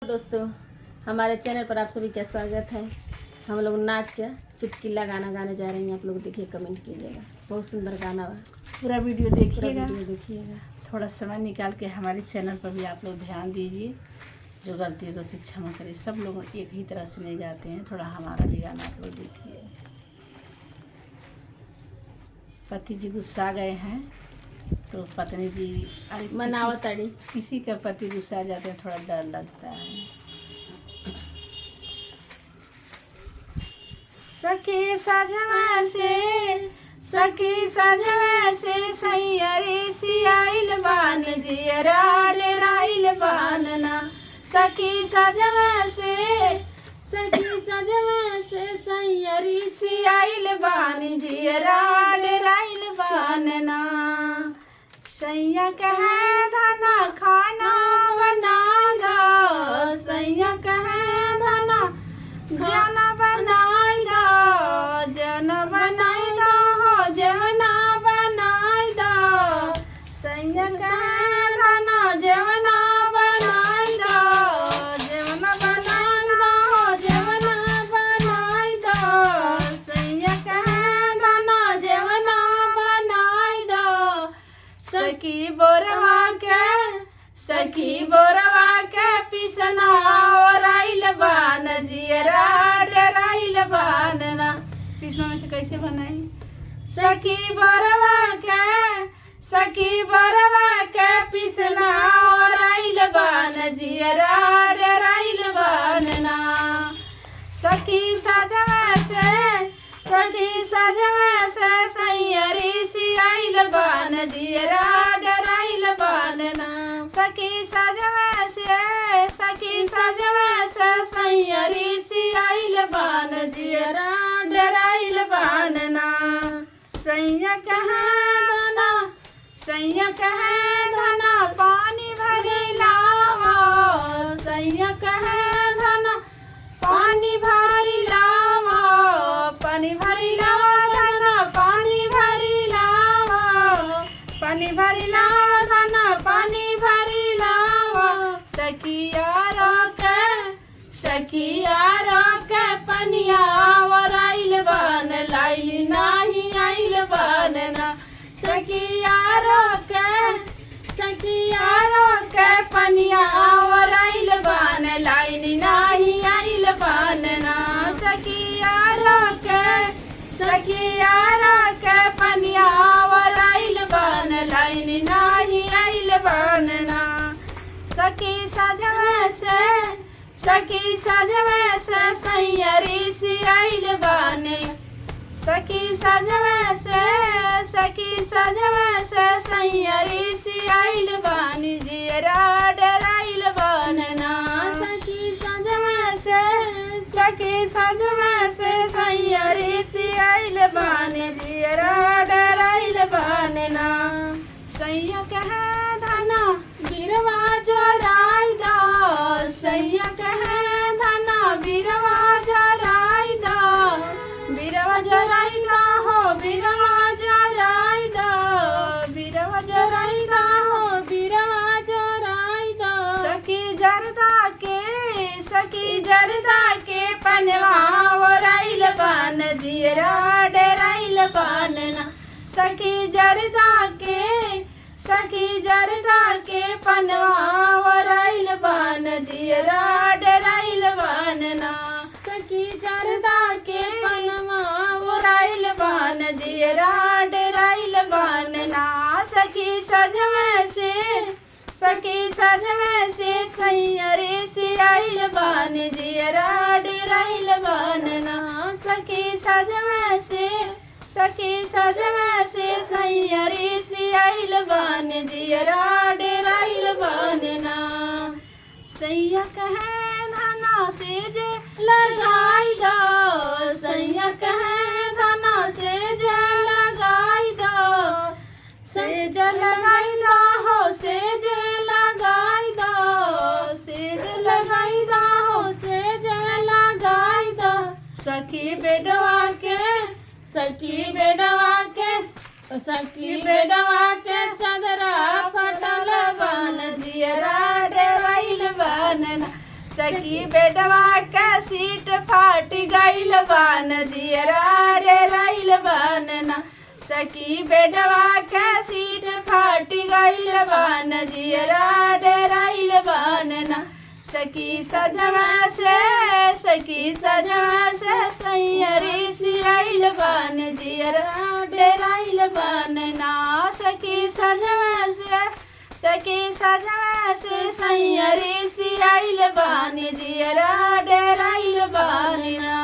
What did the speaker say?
दोस्तों, हमारे चैनल पर आप सभी का स्वागत है। हम लोग नाच के चुटकिला गाना गाने जा रहे हैं। आप लोग देखिए, कमेंट कीजिएगा। बहुत सुंदर गाना बा। पूरा वीडियो देखिएगा। थोड़ा समय निकाल के हमारे चैनल पर भी आप लोग ध्यान दीजिए। जो गलती को क्षमा करें। सब लोग एक ही तरह से नहीं गाते हैं, थोड़ा हमारा भी गाना आप लोग देखिए। पति जी गुस्सा गए हैं तो पत्नी जी मनावतड़ी किसी का पति गुस्सा जाते हैं, थोड़ा डर लगता है। सखी सजवा से सैयरे सियाइल बान जियरा डेराइल बानना। सखी सजवा से सैयरी सियाइल बान जियरा डेराइल बानना। सैया कहे धना खाना बना दो, सैया कहे धना जाना बनाई दो, जना बनाई दो हो जवना बनाई दो। सैया कहे धना जवना बनाई दो, जवना बनाई दो हो जवना बनाई दो। सैया कहे धना जवना बनाई दो। सखी बोरवा के पिसना ओराइल बान जियरा डेराइल बानना। पिसना में कैसे बनाई? सखी बोरवा के पिसना ओराइल बान जियरा डेराइल बानना। सखी सजवा से सैयरी सियाइल बान जियरा डेराइल बानना। सखी सजवा से सैयरी सियाइल बान जियरा डेराइल बानना। सैया कहे धना पानी भरी लाओ, सैया कहे धना पानी भरी लाओ, पानी भरी लाओ धना पानी भरी लाओ, पानी भरी लाओ धना पानी भरी लाओ। सखिया रोके पनिया ओराइल बान लाई नाही आइल बानना। सखिया रोके पनिया ओराइल बान लाई नाही आइल बानना। सखिया रोके पनिया ओराइल बान लाई नाही आइल बानना। सखी सजवा से सैयरी सियाइल बाने। सखी सजवा से सैयरी सियाइल बानी जियरा डेराइल बानना। सखी सजवा से सैयरी सियाइल बानी जियरा डेराइल बानना। सैया कहे धना बिरवा जोराई दो, सैया कहे धना बिरवा जोराई दो, बिरवा जोराई दो हो बिरवा जोराई दो, बिरवा जोराई दो हो बिरवा जोराई दो। सखी जरदा के पनवा ओराइल बान जियरा डेराइल बानना। सखी जरदा के पनवा ओराइल बान जियरा डेराइल बानना। सखी जरदा के पनवा ओराइल बान जियरा डेराइल बानना। सखी सजवा से सैयरी सियाइल बान जियरा डेराइल बानना। सखी सजवा से सैयरी सियाइल बान जियरा डेराइल बानना। सैया कहे धना सेज लगाई दो, सैया कहे धना सेज लगाई दो, सेज लगाई दो हो सेज लगाई दो, सेज लगाई दो हो सेज लगाई दो। सखी बेडवा के चदरा फटल बान जियरा डेराइल बानना। सखी बेटवा के सीट फाट गइल बान जियरा डेराइल बानना सखी बेटवा के सीट फाट गइल बान जियरा डेराइल बानना सखी सजवा से सैयरी सियाइल बान जियरा डेराइल बानना सखी सजवा से सैयरी सियाइल बान जियरा डेराइल बानना।